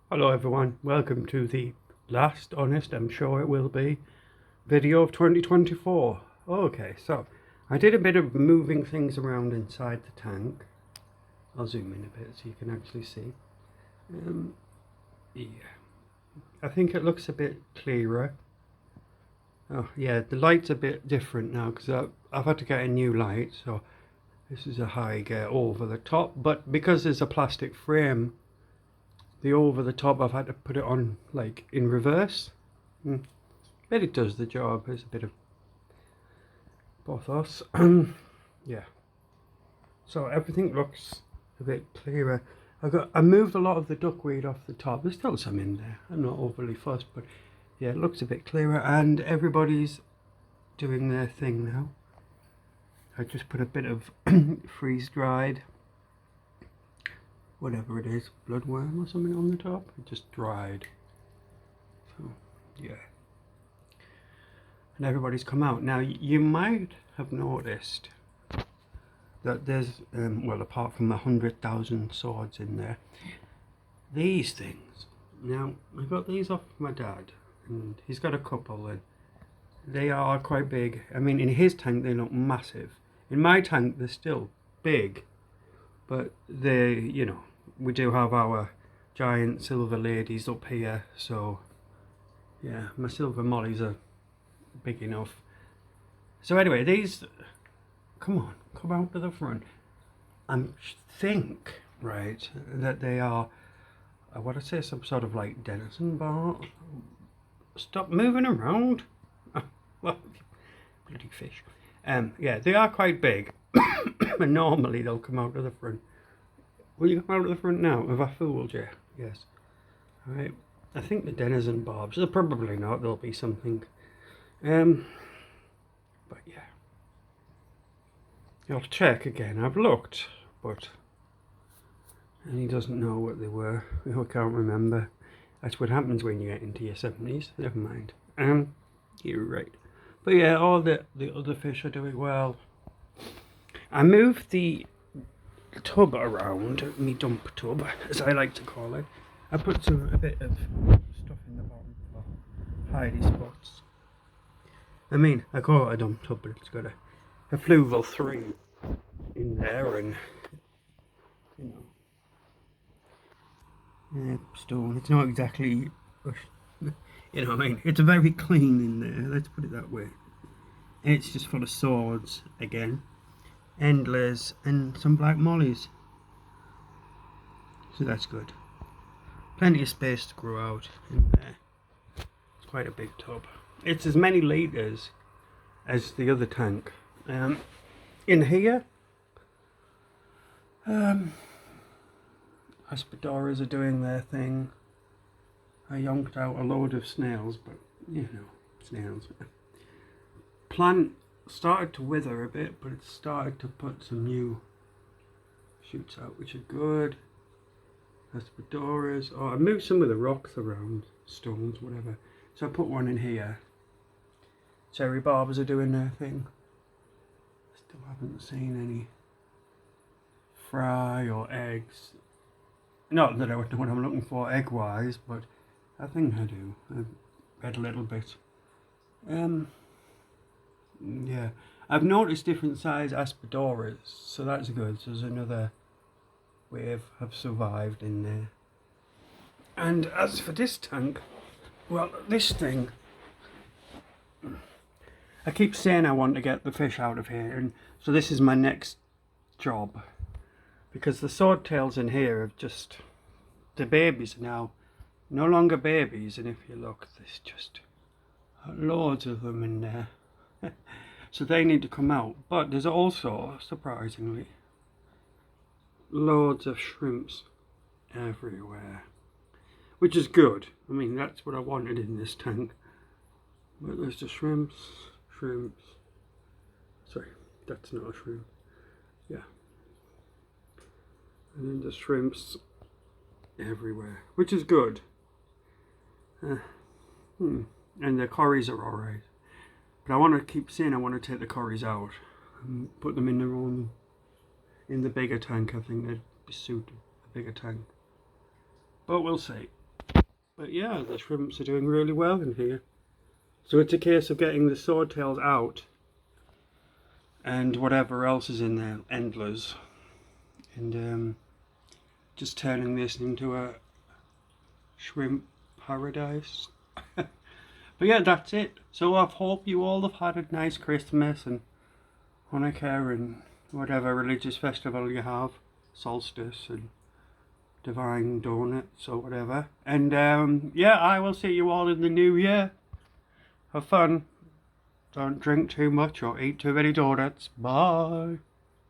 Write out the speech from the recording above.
Hello everyone, welcome to the last, honest, I'm sure it will be, video of 2024. Okay, so I did a bit of moving things around inside the tank. I'll zoom in a bit so you can actually see. Yeah, I think it looks a bit clearer. Oh yeah, the light's a bit different now because I've had to get a new light, so this is a high get over the top, but because there's a plastic frame, the over the top I've had to put it on like in reverse. But it does the job. There's a bit of bothos. Yeah. So everything looks a bit clearer. I moved a lot of the duckweed off the top. There's still some in there. I'm not overly fussed, but yeah, it looks a bit clearer and everybody's doing their thing now. I just put a bit of freeze dried, whatever it is, bloodworm or something on the top. It just dried. So yeah. And everybody's come out. Now you might have noticed that there's, well, apart from 100,000 swords in there, these things. Now, I got these off my dad, and he's got a couple, and they are quite big. I mean, in his tank, they look massive. In my tank, they're still big, but they, we do have our giant silver ladies up here, so yeah, my silver mollies are big enough. So anyway, these, come on, come out to the front. I think, right, that they are, I want to say some sort of like denizen bar. Stop moving around. Well, bloody fish. Yeah, they are quite big. And normally they'll come out to the front. Will you come out to the front now? Have I fooled you? Yes. Alright. I think the denizen barbs. They're probably not. There'll be something. But yeah. I'll check again. I've looked, but and he doesn't know what they were. I can't remember. That's what happens when you get into your 70s. Never mind. You're right. But yeah, all the other fish are doing well. I moved the tub around, me dump tub, as I like to call it. I put a bit of stuff in the bottom for hidey spots. I mean, I call it a dump tub, but it's got a Fluval 3 in there, and stone. It's not exactly, what I mean. It's very clean in there. Let's put it that way. And it's just full of swords again, endless, and some black mollies. So that's good. Plenty of space to grow out in there. It's quite a big tub. It's as many litres as the other tank. In here, Aspidoras are doing their thing. I yonked out a load of snails, but snails. Plant started to wither a bit, but it started to put some new shoots out, which are good. Aspidoras. Oh, I moved some of the rocks around, stones, whatever. So I put one in here. Cherry barbers are doing their thing. Still haven't seen any fry or eggs. Not that I would know what I'm looking for egg-wise, but I think I do. I've read a little bit. Yeah. I've noticed different size Aspidoras, so that's good. So there's another wave have survived in there. And as for this tank, well, this thing, I keep saying I want to get the fish out of here, and so this is my next job, because the swordtails in here have just, the babies are now no longer babies, and if you look, there's just loads of them in there. So they need to come out, but there's also, surprisingly, loads of shrimps everywhere, which is good. I mean, that's what I wanted in this tank. But there's the shrimps. Sorry, that's not a shrimp. Yeah. And then the shrimps everywhere, which is good. And the corries are alright. But I want to keep saying I want to take the corries out and put them in their own, in the bigger tank. I think they'd be suited a bigger tank. But we'll see. But yeah, the shrimps are doing really well in here. So it's a case of getting the swordtails out and whatever else is in there, endlers, and just turning this into a shrimp paradise. But yeah, that's it. So I hope you all have had a nice Christmas and Hanukkah and whatever religious festival you have, solstice and divine donuts or whatever. And yeah, I will see you all in the new year. Have fun. Don't drink too much or eat too many donuts. Bye.